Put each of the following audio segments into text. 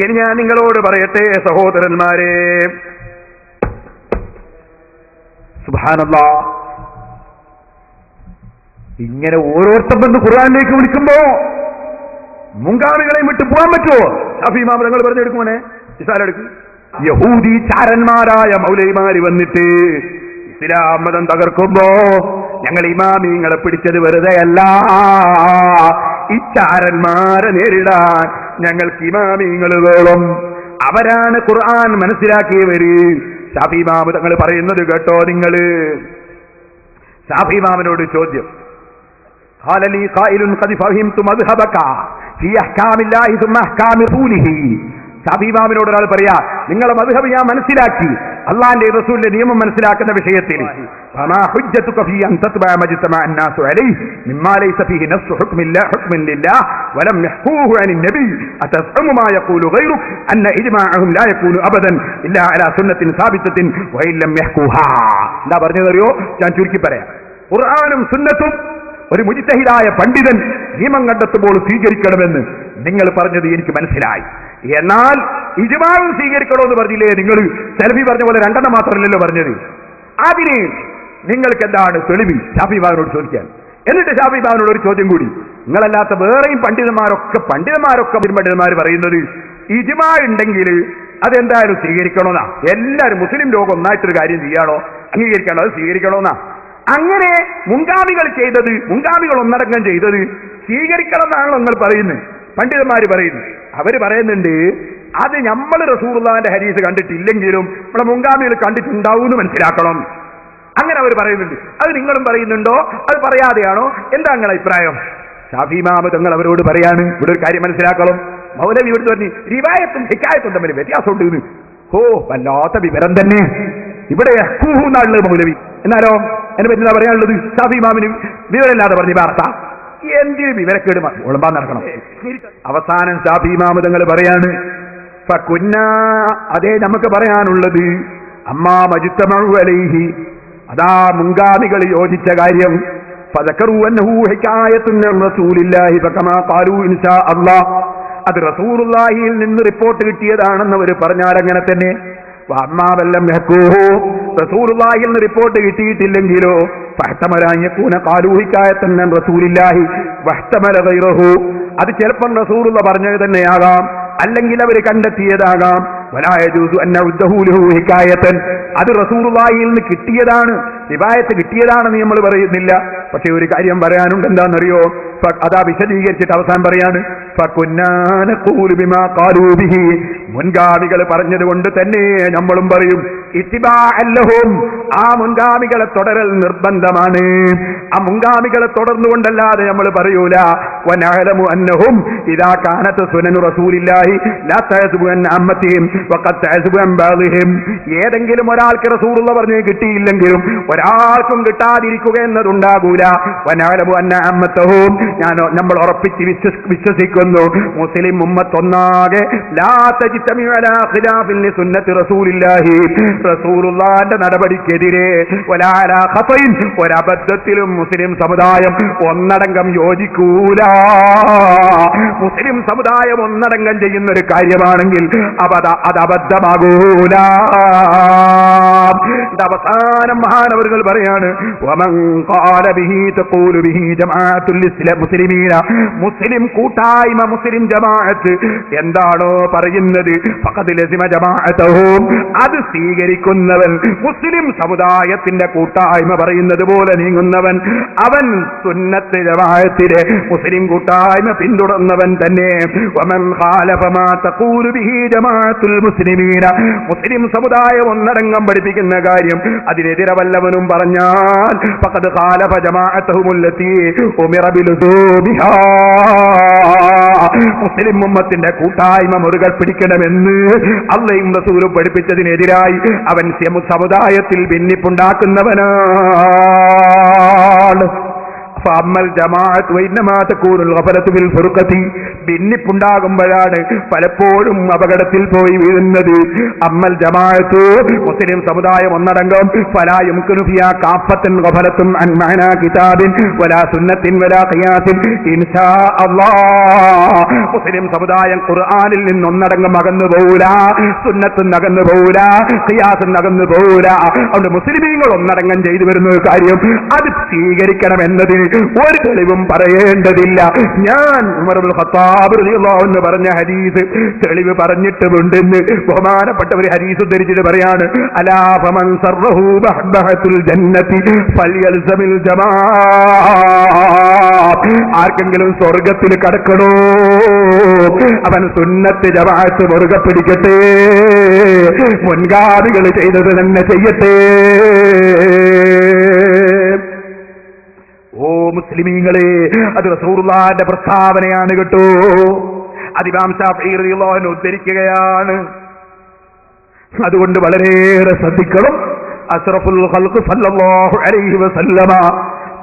ഇനി ഞാൻ നിങ്ങളോട് പറയട്ടെ സഹോദരന്മാരെ, സുബ്ഹാനല്ലാഹ്, ഇങ്ങനെ ഓരോരുത്തർ വന്ന് ഖുർആനിലേക്ക് വിളിക്കുമ്പോ മുൻഗാമികളെയും വിട്ട് പോകാൻ പറ്റുമോ? ഷാഫി ഇമാം തങ്ങൾ പറഞ്ഞെടുക്കുമോനെ, ഇസാലെടുക്കും. യഹൂദി ചാരന്മാരായ മൗലവിമാര് വന്നിട്ട് ഇസ്ലാം മതം തകർക്കുമ്പോ ഞങ്ങൾ ഇമാമിങ്ങളെ പിടിച്ചത് വെറുതെയല്ല, ഈ ചാരന്മാരെ നേരിടാൻ ഞങ്ങൾക്ക് ഇമാമിങ്ങൾ വേണം. അവരാണ് ഖുർആൻ മനസ്സിലാക്കിയവര്. ഷാഫി ഇമാം തങ്ങൾ പറയുന്നത് കേട്ടോ നിങ്ങള്. ഷാഫി ഇമാമിനോട് ചോദ്യം, ഖാല ലീ ഖായിലുൻ ഖദ് ഫഹിംതു മദ്ഹബക ഫീ അഹ്കാമില്ലാഹി സുമ്മ അഹ്കാമി റസൂലിഹി. ഷാഫി ഇമാമിനോട് ഒരാൾ പറയാ, നിങ്ങളെ മദ്ഹബ് ഞാൻ മനസ്സിലാക്കി, അള്ളാന്റെ റസൂലിന്റെ നിയമം മനസ്സിലാക്കുന്ന വിഷയത്തിൽ ഫമാ ഹുജ്ജതുക ഫീ അൻ തത്ബഅ മജ്തമഅ അന്നാസു അലൈഹി മിമ്മാ ലൈസ ഫീഹി നഫ്സു ഹുക്മിൻ ലില്ലാഹ് വലം യഹ്കൂഹു അനിൻ നബി അതസ്ഉമു മാ യഖൂലു ഗൈറുക അന്ന ഇജ്മാഅഹും ലാ യകൂനു അബദൻ ഇല്ലാ അലാ സുന്നത്തിൻ സാബിതത്തിൻ വഇൻ ലം യഹ്കൂഹാ. എന്താ പറഞ്ഞതറിയോ? ഞാൻ ചുരുക്കി പറയാം. ഖുർആനും സുന്നത്തും ഒരു മുജ്തഹിദായ പണ്ഡിതൻ നിയമം കണ്ടെത്തുമ്പോൾ സ്വീകരിക്കണമെന്ന് നിങ്ങൾ പറഞ്ഞത് എനിക്ക് മനസ്സിലായി. എന്നാൽ ഇജ്മാഉം സ്വീകരിക്കണമെന്ന് പറഞ്ഞില്ലേ നിങ്ങൾ? സലഫി പറഞ്ഞ പോലെ രണ്ടെണ്ണം മാത്രമല്ലല്ലോ പറഞ്ഞത്. അതിന് നിങ്ങൾക്ക് എന്താണ് തെളിവ്? ഷാഫി ഇമാമിനോട് ചോദിക്കാൻ. എന്നിട്ട് ഷാഫി ഇമാമിനോട് ഒരു ചോദ്യം കൂടി, നിങ്ങളല്ലാത്ത വേറെയും പണ്ഡിതന്മാരൊക്കെ പണ്ഡിതന്മാർ പറയുന്നത് ഇജ്മാ ഉണ്ടെങ്കിൽ അതെന്തായാലും സ്വീകരിക്കണമെന്നാ. എല്ലാവരും മുസ്ലിം ലോകം ഒന്നായിട്ടൊരു കാര്യം ചെയ്യാണോ അംഗീകരിക്കണോ അത് സ്വീകരിക്കണമെന്നാ. അങ്ങനെ മുൻഗാമികൾ ചെയ്തത്, മുൻഗാമികൾ ഒന്നടങ്കം ചെയ്തത് സ്വീകരിക്കണം എന്നാണല്ലോ നിങ്ങൾ പറയുന്നത്, പണ്ഡിതന്മാർ പറയുന്നു. അവര് പറയുന്നുണ്ട് അത് നമ്മൾ റസൂലുള്ളാഹിന്റെ ഹദീസ് കണ്ടിട്ടില്ലെങ്കിലും നമ്മുടെ മുൻഗാമികൾ കണ്ടിട്ടുണ്ടാവും മനസ്സിലാക്കണം. അങ്ങനെ അവർ പറയുന്നുണ്ട്. അത് നിങ്ങളും പറയുന്നുണ്ടോ? അത് പറയാതെയാണോ? എന്താ നിങ്ങളുടെ അഭിപ്രായം? ഷാഫി ഇമാം തങ്ങൾ അവരോട് പറയാണ്, ഇവിടെ ഒരു കാര്യം മനസ്സിലാക്കണം. മൗലവി ഇവിടുന്ന് പറഞ്ഞു റിവായത്തും ഹിക്കായത്തും തമ്മിൽ വ്യത്യാസമുണ്ട് എന്ന്. ഓ, വല്ലാത്ത വിവരം തന്നെ. ഇവിടെ എന്നാണുള്ളത് മൗലവി, എന്നാലോ എന്നെ പറ്റി എന്താ പറയാനുള്ളത്? ഷാഫി ഇമാമിന് വിവരമില്ലാതെ പറഞ്ഞു വാർത്ത. എന്തിന് വിവരക്കേട് ഉളമ്പാൻ നടക്കണം? അവസാനം ഷാഫി ഇമാം തങ്ങൾ പറയാണ്, അതേ നമുക്ക് പറയാനുള്ളത് അമ്മാ മജ്തമഉ അലൈഹി, അതാ മുൻഗാമികൾ യോജിച്ച കാര്യം. ഫദക്കറു അന്നഹു ഹികായത്തുൻ മിൻ റസൂലില്ലാഹി ഫകമാ ഖാലു ഇൻഷാ അല്ലാഹ്, അത് റസൂലുള്ളാഹിയിൽ നിന്ന് റിപ്പോർട്ട് കിട്ടിയതാണെന്ന് അവർ പറഞ്ഞാൽ അങ്ങനെ തന്നെ. വഅമ്മാ വല്ലം യഹ്കൂഹു, റസൂലുള്ളാഹിയിൽ നിന്ന് റിപ്പോർട്ട് കിട്ടിയിട്ടില്ലെങ്കിലോ ഫഹ്തമല അൻ യകൂന ഖാലു ഹികായത്തുൻ മിൻ റസൂലില്ലാഹി വഹ്തമല ഗൈറഹു, അത് ചിലപ്പോൾ റസൂലുള്ള പറഞ്ഞത് തന്നെയാകാം, അല്ലെങ്കിൽ അവർ കണ്ടെത്തിയതാകാം. വലാ യജൂസു അൻ നഉദ്ദഹു ലഹു ഹികായത്തൻ, അത് റസൂലുള്ളാഹിയിൽ നിന്ന് കിട്ടിയതാണ്, റിവായത്ത് കിട്ടിയതാണെന്ന് നമ്മൾ പറയുന്നില്ല. പക്ഷെ ഒരു കാര്യം പറയാനുണ്ട്, എന്താണെന്നറിയോ? അതാ വിശദീകരിച്ചിട്ട് അവസാനം പറയാണ്, ഫകുന്നാ നഖൂലു ബിമാ ഖാലൂ ബിഹി, മുൻഗാമികൾ പറഞ്ഞത് കൊണ്ട് തന്നെ നമ്മളും പറയും. ഇത്തിബാഅൻ ലഹും, ആ മുൻഗാമികളെ തുടരൽ നിർബന്ധമാണ്. ആ മുൻഗാമികളെ തുടർന്നുകൊണ്ടല്ലാതെ നമ്മൾ പറയൂല. വനഅലമു അന്നഹും ഇദാ കാനത് സുനനു റസൂലില്ലാഹി ലാ തഅസുബു അൻ അമ്മത്തിഹിം വഖദ് തഅസുബു അൻ ബഅദിഹിം, ഏതെങ്കിലും ഒരാൾക്ക് റസൂലുള്ള പറഞ്ഞു കിട്ടിയില്ലെങ്കിലും ഒരാൾക്കും കിട്ടാതിരിക്കുക എന്നതുണ്ടാകൂല. വനഅലമു അന്ന അമ്മത്തഹും, നമ്മൾ ഉറപ്പിച്ച് വിശ്വസിക്കുന്നു, മുസ്ലിം ഉമ്മത്ത് ഒന്നാകെ ലാ തജ്തമിഉ അലാ ഖിലാഫിൻ ലിസുന്നത്തി റസൂലില്ലാഹി, റസൂലുള്ളാഹിന്റെ നടപടിക്കെതിരെ വലാ അലാ ഖതഇൻ, ഒരബദ്ധത്തിലും മുസ്ലിം സമുദായം ഒന്നടങ്കം യോജിക്കൂല. മുസ്ലിം സമുദായം ഒന്നടങ്കം ചെയ്യുന്ന ഒരു കാര്യമാണെങ്കിൽ അത് അബദ്ധമാകൂല. അവസാനം മഹാനവറുകൾ പറയാണ്, വമൻ ഖാല ബിഹി തഖൂലു ബിഹി ജമാഅത്തുൽ മുസ്ലിമീന, മുസ്ലിം കൂട്ടായ്മ, മുസ്ലിം ജമാഅത്ത് എന്താണോ പറയുന്നത് ഫഖദ് ലസിമ ജമാഅതഹും, അത് സ്വീകരിക്കുന്നവൻ, മുസ്ലിം സമുദായത്തിന്റെ കൂട്ടായ്മ പറയുന്നത് പോലെ നീങ്ങുന്നവൻ, അവൻ സുന്നത്ത് ജമാഅത്തിലെ മുസ്ലിം കൂട്ടായ്മ പിന്തുടർന്നവൻ തന്നെ. വമൻ ഖാലഫ മാ തഖൂലു ബിഹി ജമാഅത്തുൽ മുസ്ലിമീന, മുസ്ലിം സമുദായം ഒന്നടങ്കം പഠിപ്പിക്കുന്ന കാര്യം അതിനെതിരെ വല്ലവനും പറഞ്ഞാൽ ഫഖദ് ഖാലഫ ജമാഅതഹുമുല്ലതി ഉമിറ ബിലുസൂബിഹാ, മുസ്ലിം ഉമ്മത്തിന്റെ കൂട്ടായ്മ മുറുകെ പിടിക്കണമെന്ന് അല്ലാഹുവും റസൂലും പഠിപ്പിച്ചതിനെതിരായി അവൻ സമുദായത്തിൽ ഭിന്നിപ്പുണ്ടാക്കുന്നവനാണ്. ഫഅമ്മൽ ജമാഅത്ത് വഇന്നമാ തകൂനുൽ ഗഫലതു ബിൽ ഫുർഖതി, ഭിന്നിപ്പുണ്ടാകുമ്പോഴാണ് പലപ്പോഴും അപകടത്തിൽ പോയി വീഴുന്നത്. അമ്മൽ ജമാഅത്ത്, മുസ്ലിം സമുദായം ഒന്നടങ്കം, ഫലാ യുംകിനു ഫിഹാ കാഫത്തൻ ഗഫലത്തുൻ അൻ മഅനാ കിതാബിൻ വലാ സുന്നത്തിൻ വലാ ഖിയാസിൻ ഇൻഷാ അല്ലാഹ്. മുസ്ലിം സമുദായം ഖുർആനിൽ നിന്ന് ഒന്നടങ്കം അകന്നു പോകൂല, സുന്നത്തും അകന്നു പോകൂല, ഖിയാസും അകന്നു പോകൂല. അതുകൊണ്ട് മുസ്ലിമീങ്ങൾ ഒന്നടങ്കം ചെയ്തു വരുന്ന കാര്യം അത് സ്വീകരിക്കണമെന്നതിന് ഒരു തെളിവും പറയേണ്ടതില്ല. ഞാൻ ഉമർ ഇബ്നുൽ ഖത്താബ് റളിയല്ലാഹു അൻഹു പറഞ്ഞ ഹദീസ് തെളിവ് പറഞ്ഞിട്ടുണ്ടെന്ന് ബഹുമാനപ്പെട്ട ഒരു ഹദീസ് ഉദ്ധരിച്ചിട്ട് പറയാണ്, അലാ ഫമൻ സർറഹു ബഹബഹത്തുൽ ജന്നതി ഫൽയൽസമിൽ ജമാഅ. ആർക്കെങ്കിലും സ്വർഗ്ഗത്തിൽ കടക്കണോ അവൻ സുന്നത്ത് ജമാഅത്ത് മുറുകെ പിടിക്കട്ടെ, മുൻഗാമികൾ ചെയ്തത് തന്നെ ചെയ്യട്ടെ. ഓ മുസ്ലിമീങ്ങളെ, അത് റസൂലുള്ളാഹിന്റെ പ്രസ്താവനയാണ് കേട്ടോ. അത് ഇമാം ശാഫിഈ റളിയല്ലാഹു അൻഹു ഉദ്ധരിക്കുകയാണ്. അതുകൊണ്ട് വളരെയേറെ ശ്രദ്ധിക്കണം. അഷ്റഫുൽ ഖൽഖ് സല്ലല്ലാഹു അലൈഹി വസല്ലമ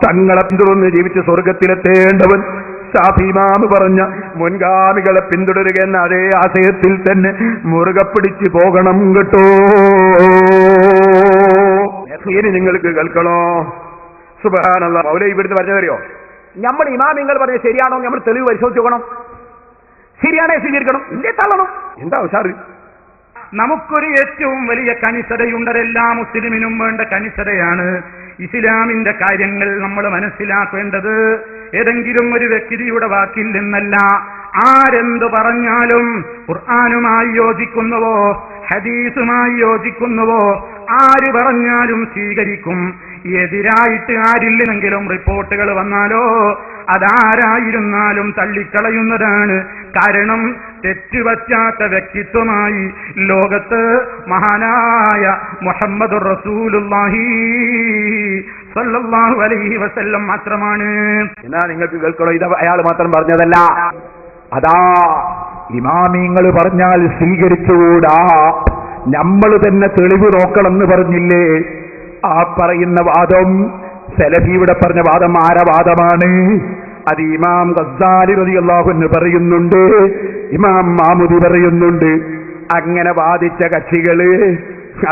തങ്ങളെ പിന്തുടർന്ന് ജീവിച്ച് സ്വർഗത്തിലെത്തേണ്ടവൻ ശാഫിഈ ഇമാം പറഞ്ഞ മുൻഗാമികളെ പിന്തുടരുക എന്ന അതേ ആശയത്തിൽ തന്നെ മുറുകെ പിടിച്ച് പോകണം കേട്ടോ. ഇനി നിങ്ങൾക്ക് കേൾക്കണോ? സുബ്ഹാനല്ലാഹ്. മൗലവി ഇവിടുന്ന് പറഞ്ഞതറിയോ, നമ്മൾ ഇമാമിങ്ങൾ പറഞ്ഞ ശരിയാണോ നമ്മൾ തെളിവ് പരിശോധിച്ച് നോക്കണം. ശരിയാണേ സ്വീകരിക്കണം, ഇല്ലേ തള്ളണം. എന്താ ഉഷാറ്? നമുക്കൊരു ഏറ്റവും വലിയ കനിഷ്ഠതയുണ്ട്. എല്ലാ മുസ്ലിമിനും വേണ്ട കനിഷ്ഠതയാണ്. ഇസ്ലാമിന്റെ കാര്യങ്ങൾ നമ്മൾ മനസ്സിലാക്കേണ്ടത് ഏതെങ്കിലും ഒരു വ്യക്തിയുടെ വാക്കിൽ നിന്നല്ല. ആരെന്തു പറഞ്ഞാലും ഖുർആനുമായി യോജിക്കുന്നുവോ ഹദീസുമായി യോജിക്കുന്നുവോ ആര് പറഞ്ഞാലും സ്വീകരിക്കും. എതിരായിട്ട് ആരില്ലെങ്കിലും റിപ്പോർട്ടുകൾ വന്നാലോ അതാരായിരുന്നാലും തള്ളിക്കളയുന്നതാണ്. കാരണം തെറ്റുപറ്റാത്ത വ്യക്തിത്വമായി ലോകത്ത് മഹാനായ മുഹമ്മദുർ റസൂലുള്ളാഹി സ്വല്ലല്ലാഹു അലൈഹി വസല്ലം മാത്രമാണ്. എന്നാ നിങ്ങൾക്ക് കേൾക്കണോ, ഇത് അയാൾ മാത്രം പറഞ്ഞതല്ല. അതാ ഇമാമിങ്ങൾ പറഞ്ഞാൽ സ്വീകരിച്ചുകൂടാ, നമ്മൾ തന്നെ തെളിവ് നോക്കണമെന്ന് പറഞ്ഞില്ലേ? ആ പറയുന്ന വാദം സലഫിയുടെ പറഞ്ഞ വാദം ആരെ വാദമാണ്? അത് ഇമാം ഗസ്സാലി റളിയല്ലാഹു അൻഹു പറയുന്നുണ്ട്, ഇമാം മാമുദി പറയുന്നുണ്ട്. അങ്ങനെ വാദിച്ച കക്ഷികള്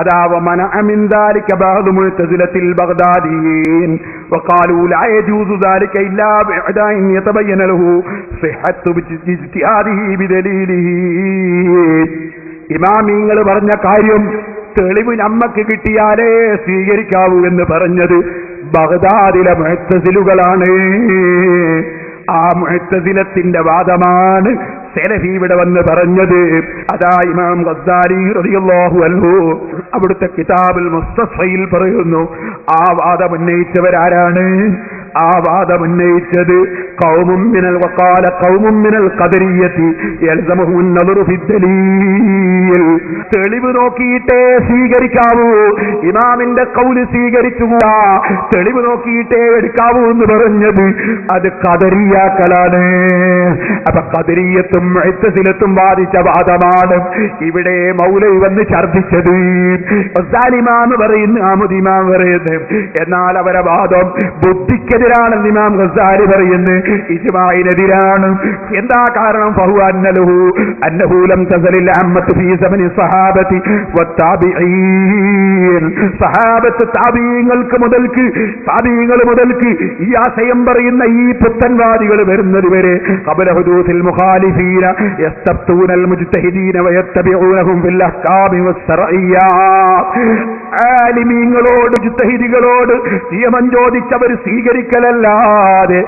അതാ വമനഅ മിൻ ദാലിക ബഅദു മുഅ്തസിലത്തിൽ ബഗ്ദാദിയീൻ വഖാലൂ ലാ യജൂസു ദാലിക ഇല്ലാ ബിഅദാഇൻ യതബയ്യന ലഹു സിഹ്ഹത്തു ബിഇജ്തിഹാദിഹി ബിദലീലിഹി. ഇമാമിങ്ങൾ പറഞ്ഞ കാര്യം തെളിവ് നമ്മക്ക് കിട്ടിയാലേ സ്വീകരിക്കാവൂ എന്ന് പറഞ്ഞത് ബഗ്ദാദിലെ മുഅ്തസിലുകളാണ്. ആ മുഅ്തസിലത്തിന്റെ വാദമാണ് സലഫി ഇവിടെ വന്ന് പറഞ്ഞത്. അതാ ഇമാം ഗസ്സാലി റളിയല്ലാഹു അൻഹു അവിടുത്തെ കിതാബുൽ മുസ്തഫയിൽ പറയുന്നു, ആ വാദം ഉന്നയിച്ചവരാരാണ്? ആ വാദം ഉന്നയിച്ചത് ഖൗമും മിനൽ വഖാല ഖൗമും മിനൽ ഖദരിയ്യത്തി യൽസമുഹു അൻ-നദറു ഫിദ്ദലീൽ. തെളിവ് നോക്കിയിട്ടേ സ്വീകരിക്കാവൂ, ഇമാമിന്റെ ഖൗല് സ്വീകരിച്ചുകൂടാ, തെളിവ് നോക്കിയിട്ടേ എടുക്കാവൂ എന്ന് പറഞ്ഞത് അത് ഖദരിയാക്കളാണ്. അപ്പൊ ഖദരിയ്യത്തും മുഅ്തസിലത്തും വാദിച്ച വാദമാണ് ഇവിടെ മൗലവി വന്ന് ഛർദിച്ചത്. ഇമാം പറയുന്നു, ആമുദി ഇമാം പറയുന്നു. എന്നാൽ അവരെ വാദം ബുദ്ധിക്കെതിരാണെന്ന് ഇമാം ഗസ്സാലി പറയുന്നു, ഇജ്മാഇനെതിരാണ്. എന്താ കാരണം? ഫഹുവ അന്നഹു ലം തസലിൽ അമ്മത്തു ഫീ സമനി സഹാബത്തി വത്താബിഈൻ. സഹാബത്ത് താബിഈങ്ങൾക്ക് മുതൽക്ക് താബിഈങ്ങൾ മുതൽക്ക് ഈ ആശയം പറയുന്ന ഈ പുത്തൻവാദികൾ വരുന്നത് വരെ ഖബല ഹുദൂസിൽ മുഖാലിഫീന യസ്തബ്തൂനൽ മുജ്തഹിദീന വയത്തബിഊനഹും ഫിൽ അഹ്കാമി വസ്സറഇയ്യാത്ത്. ആലിമീങ്ങളോട് മുജ്തഹിദികളോട് നിയമം ചോദിച്ചവർ സ്വീകരിക്കലല്ലാതെ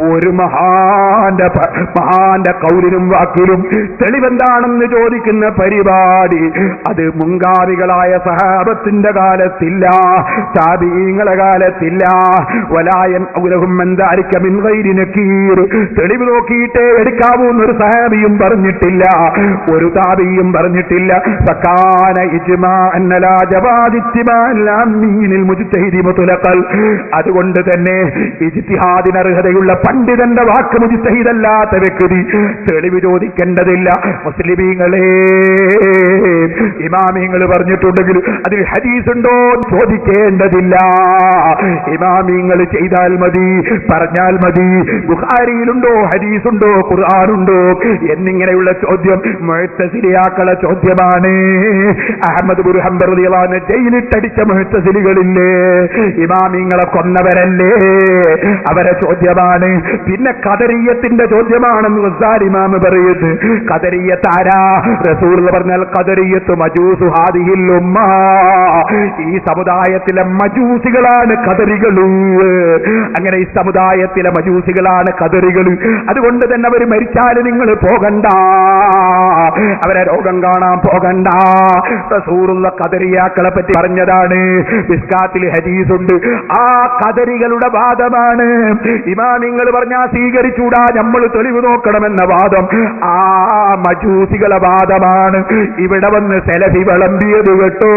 ഒരു മഹാന്റെ കൗലിനും വാക്കിലും തെളിവെന്താണെന്ന് ചോദിക്കുന്ന പരിപാടി അത് മുൻഗാമികളായ സഹാബത്തിന്റെ കാലത്തില്ല, താബിഈങ്ങളെ കാലത്തില്ല. വലായൻ ഔലഹും മൻ ദാലിക മിൻ ഗൈരി നകീർ. തെളിവ് നോക്കിയിട്ടേ എടുക്കാവൂ എന്നൊരു സഹാബിയും പറഞ്ഞിട്ടില്ല, ഒരു താബിയും പറഞ്ഞിട്ടില്ല. ഫകാന ഇജ്മാഅൻ ലാ ജവാദി ഇജ്തിമാഅൽ അമ്മീനിൽ മുജ്തഹിദി മുത്ലഖൽ. അതുകൊണ്ട് തന്നെ ഇജ്തിഹാദിന് അർഹതയുള്ള പണ്ഡിതന്റെ വാക്ക് മുജ്തഹിദല്ലാത്ത വ്യക്തി തെളിവ് ചോദിക്കേണ്ടതില്ല. മുസ്ലിമീങ്ങളെ, ഇമാമിങ്ങൾ പറഞ്ഞിട്ടുണ്ടെങ്കിൽ അതിൽ ഹദീസ് ഉണ്ടോ ചോദിക്കേണ്ടതില്ല. ഇമാമിങ്ങൾ ചെയ്താൽ മതി, പറഞ്ഞാൽ മതി. ബുഖാരിയിലുണ്ടോ, ഹദീസുണ്ടോ, ഖുർആനുണ്ടോ എന്നിങ്ങനെയുള്ള ചോദ്യം മുഅ്തസിലിയാക്കളെ ചോദ്യമാണ്. അഹ്മദ് ബിൻ ഹംബൽ റളിയല്ലാഹു അൻഹു ജയിലിട്ടടിച്ച മുഅ്തസിലികളില്ലേ, ഇമാമിങ്ങളെ കൊന്നവരല്ലേ, അവരെ ചോദ്യമാണ്. പിന്നെ ഖദരിയത്തിന്റെ ചോദ്യമാണെന്ന് ഗസാലി ഇമാം പറയുന്നു. ഖദരിയത്ത് ആരാ? റസൂൽ പറഞ്ഞാൽ ഖദരിയത്ത് മജൂസു ഹാദിഹിൽ ഉമ്മ, ഈ സമുദായത്തിലെ മജൂസികളാണ് ഖദരികൾ. അങ്ങനെ ഈ സമുദായത്തിലെ മജൂസികളാണ് ഖദരികൾ. അതുകൊണ്ട് തന്നെ അവർ മരിച്ചാൽ നിങ്ങൾ പോകണ്ട, അവരെ രോഗം കാണാൻ പോകണ്ട. റസൂലുള്ള ഖദരിയാക്കളെ പറ്റി പറഞ്ഞതാണ്. മിസ്കാത്തിൽ ഹദീസുണ്ട്. ആ ഖദരികളുടെ വാദമാണ് ഇമാമിങ്ങൾ പറഞ്ഞാൽ സ്വീകരിച്ചൂടാ, നമ്മൾ തെളിവ് നോക്കണമെന്ന വാദം ആ മജൂസികളെ വാദമാണ്. ഇവിടെ വന്ന് സെലഫി വിളമ്പിയത് കേട്ടോ.